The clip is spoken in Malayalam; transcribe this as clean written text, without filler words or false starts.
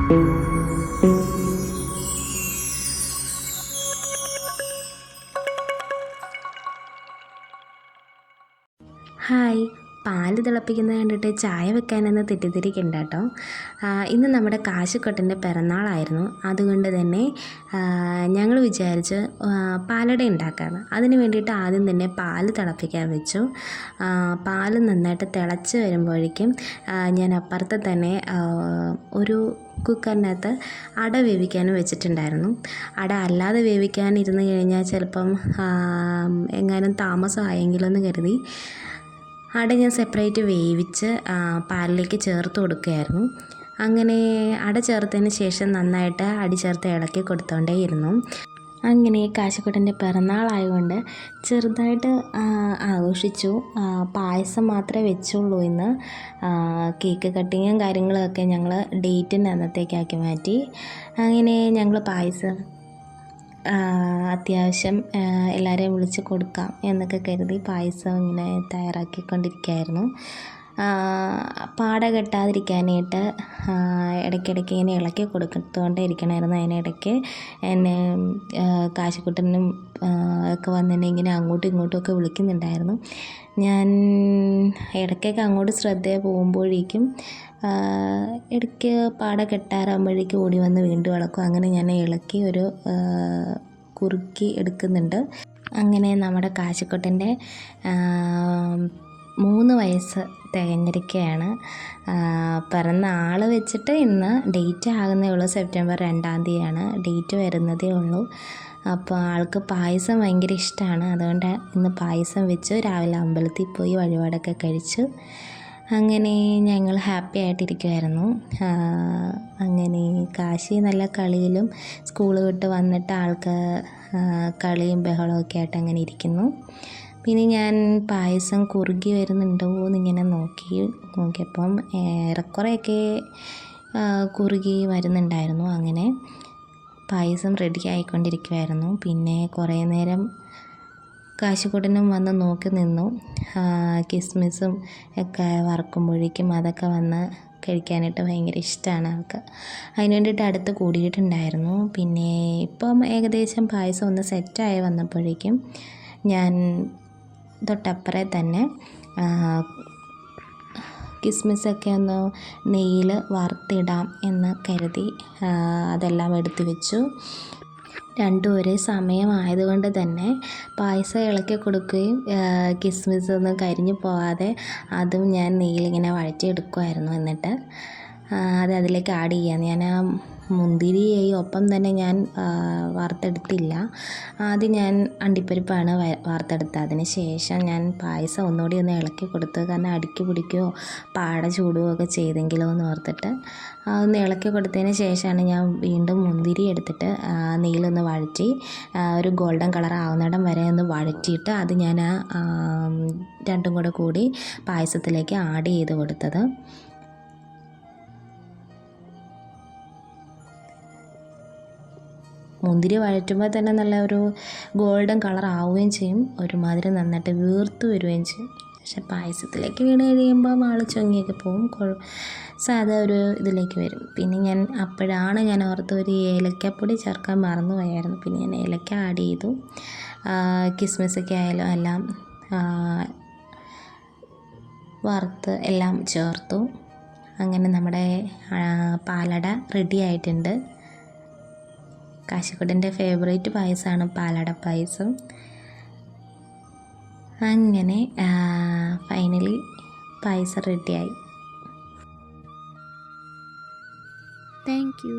ഹായ്, പാല് തിളപ്പിക്കുന്നത് കണ്ടിട്ട് ചായ വെക്കാനെന്ന് തെറ്റിദ്ധരിക്കണ്ട കേട്ടോ. ഇന്ന് നമ്മുടെ കാശിക്കൊട്ടൻ്റെ പിറന്നാളായിരുന്നു. അതുകൊണ്ട് തന്നെ ഞങ്ങൾ വിചാരിച്ച് പാലട ഉണ്ടാക്കാമെന്ന്. അതിന് വേണ്ടിയിട്ട് ആദ്യം തന്നെ പാല് തിളപ്പിക്കാൻ വെച്ചു. പാല് നന്നായിട്ട് തിളച്ച് വരുമ്പോഴേക്കും ഞാൻ അപ്പുറത്ത് തന്നെ ഒരു കുക്കറിനകത്ത് അട വേവിക്കാനും വെച്ചിട്ടുണ്ടായിരുന്നു. അട അല്ലാതെ വേവിക്കാനിരുന്ന് കഴിഞ്ഞാൽ ചിലപ്പം എങ്ങാനും താമസമായെങ്കിലെന്ന് കരുതി അട ഞാൻ സെപ്പറേറ്റ് വേവിച്ച് പാലിലേക്ക് ചേർത്ത് കൊടുക്കുകയായിരുന്നു. അങ്ങനെ അട ചേർത്തതിന് ശേഷം നന്നായിട്ട് അടി ചേർത്ത് ഇളക്കി കൊടുത്തോണ്ടേയിരുന്നു. അങ്ങനെ കാശിക്കുട്ടൻ്റെ പിറന്നാളായതുകൊണ്ട് ചെറുതായിട്ട് ആഘോഷിച്ചു. പായസം മാത്രമേ വെച്ചുള്ളൂ ഇന്ന്. കേക്ക് കട്ടിങ്ങും കാര്യങ്ങളൊക്കെ ഞങ്ങൾ ഡേറ്റിൻ്റെ അന്നത്തേക്കാക്കി മാറ്റി. അങ്ങനെ ഞങ്ങൾ പായസം അത്യാവശ്യം എല്ലാവരെയും വിളിച്ച് കൊടുക്കാം എന്നൊക്കെ കരുതി പായസം ഇങ്ങനെ തയ്യാറാക്കിക്കൊണ്ടിരിക്കുകയായിരുന്നു. പാട കെട്ടാതിരിക്കാനായിട്ട് ഇടയ്ക്കിടയ്ക്ക് ഇങ്ങനെ ഇളക്കി കൊടുത്തുകൊണ്ടേ ഇരിക്കണമായിരുന്നു. അതിനിടയ്ക്ക് എന്നെ കാശിക്കുട്ടനും ഒക്കെ വന്നെന്നെ ഇങ്ങനെ അങ്ങോട്ടും ഇങ്ങോട്ടും ഒക്കെ വിളിക്കുന്നുണ്ടായിരുന്നു. ഞാൻ ഇടയ്ക്കൊക്കെ അങ്ങോട്ട് ശ്രദ്ധ പോകുമ്പോഴേക്കും ഇടയ്ക്ക് പാട കെട്ടാറാകുമ്പോഴേക്കും ഓടി വന്ന് വീണ്ടും ഇളക്കും. അങ്ങനെ ഞാൻ ഇളക്കി ഒരു കുറുക്കി എടുക്കുന്നുണ്ട്. അങ്ങനെ നമ്മുടെ കാശിക്കുട്ടൻ്റെ 3 വയസ്സ് തികഞ്ഞിരിക്കുകയാണ്. പിറന്ന ആൾ വെച്ചിട്ട് ഇന്ന് ഡേറ്റ് ആകുന്നേ ഉള്ളൂ. സെപ്റ്റംബർ 2-ാം തീയതിയാണ് ഡേറ്റ് വരുന്നതേ ഉള്ളൂ. അപ്പോൾ ആൾക്ക് പായസം ഭയങ്കര ഇഷ്ടമാണ്. അതുകൊണ്ട് ഇന്ന് പായസം വെച്ച് രാവിലെ അമ്പലത്തിൽ പോയി വഴിപാടൊക്കെ കഴിച്ചു. അങ്ങനെ ഞങ്ങൾ ഹാപ്പി ആയിട്ടിരിക്കുമായിരുന്നു. അങ്ങനെ കാശി നല്ല കളിയിലും സ്കൂൾ വിട്ട് വന്നിട്ട് ആൾക്ക് കളിയും ബഹളമൊക്കെ ആയിട്ട് അങ്ങനെ ഇരിക്കുന്നു. പിന്നെ ഞാൻ പായസം കുറുകി വരുന്നുണ്ടോ എന്നിങ്ങനെ നോക്കിയപ്പം ഏറെക്കുറെയൊക്കെ കുറുകി വരുന്നുണ്ടായിരുന്നു. അങ്ങനെ പായസം റെഡി ആയിക്കൊണ്ടിരിക്കുമായിരുന്നു. പിന്നെ കുറേ നേരം കാശിക്കുട്ടനും വന്ന് നോക്കി നിന്നു. കിസ്മിസും ഒക്കെ വറക്കുമ്പോഴേക്കും അതൊക്കെ വന്ന് കഴിക്കാനായിട്ട് ഭയങ്കര ഇഷ്ടമാണ് ആൾക്ക്. അതിന് വേണ്ടിയിട്ട് അടുത്ത് കൂടിയിട്ടുണ്ടായിരുന്നു. പിന്നെ ഇപ്പം ഏകദേശം പായസം ഒന്ന് സെറ്റായി വന്നപ്പോഴേക്കും ഞാൻ തൊട്ടപ്പുറേ തന്നെ കിസ്മിസൊക്കെ ഒന്ന് നെയ്യിൽ വറുത്തിടാം എന്ന് കരുതി അതെല്ലാം എടുത്തു വെച്ചു. രണ്ടും ഒരേ സമയമായതുകൊണ്ട് തന്നെ പായസം ഇളക്കി കൊടുക്കുകയും കിസ്മിസ് ഒന്നും കരിഞ്ഞു പോകാതെ അതും ഞാൻ നെയ്യിലിങ്ങനെ വഴറ്റിയെടുക്കുമായിരുന്നു. എന്നിട്ട് അത് അതിലേക്ക് ആഡ് ചെയ്യാം. ഞാൻ മുന്തിരി ഒപ്പം തന്നെ ഞാൻ വറുത്തെടുത്തില്ല. ആദ്യം ഞാൻ അണ്ടിപ്പരിപ്പാണ് വറുത്തെടുത്തത്. അതിന് ശേഷം ഞാൻ പായസം ഒന്നുകൂടി ഒന്ന് ഇളക്കി കൊടുത്തു. കാരണം അടിക്ക് പിടിക്കുകയോ പാട ചൂടുകയോ ഒക്കെ ചെയ്തെങ്കിലോ എന്ന് ഓർത്തിട്ട് ഒന്ന് ഇളക്കി കൊടുത്തതിന് ശേഷമാണ് ഞാൻ വീണ്ടും മുന്തിരി എടുത്തിട്ട് നെയ്യിലൊന്ന് വഴറ്റി ഒരു ഗോൾഡൻ കളർ ആവുന്നിടം വരെ ഒന്ന് വഴറ്റിയിട്ട് അത് ഞാൻ രണ്ടും കൂടി പായസത്തിലേക്ക് ആഡ് ചെയ്ത് കൊടുത്തത്. മുന്തിരി വഴറ്റുമ്പോൾ തന്നെ നല്ല ഒരു ഗോൾഡൻ കളർ ആവുകയും ചെയ്യും. ഒരുമാതിരി നന്നായിട്ട് വീർത്ത് വരികയും ചെയ്യും. പക്ഷെ പായസത്തിലേക്ക് വീണ് കഴിയുമ്പോൾ ആൾ ചൊങ്ങിയൊക്കെ പോകും. സാധാ ഒരു ഇതിലേക്ക് വരും. പിന്നെ അപ്പോഴാണ് ഞാൻ ഓർത്ത് ഒരു ഏലക്കപ്പൊടി ചേർക്കാൻ മറന്നുപോയായിരുന്നു. പിന്നെ ഞാൻ ഏലക്ക ആഡ് ചെയ്തു. കിസ്മിസൊക്കെ ആയാലും എല്ലാം വറുത്ത് എല്ലാം ചേർത്തു. അങ്ങനെ നമ്മുടെ പാലട റെഡി ആയിട്ടുണ്ട്. കാശിക്കുട്ടൻ്റെ ഫേവറേറ്റ് പായസമാണ് പാലട പായസം. അങ്ങനെ ഫൈനലി പായസം റെഡിയായി. Thank you.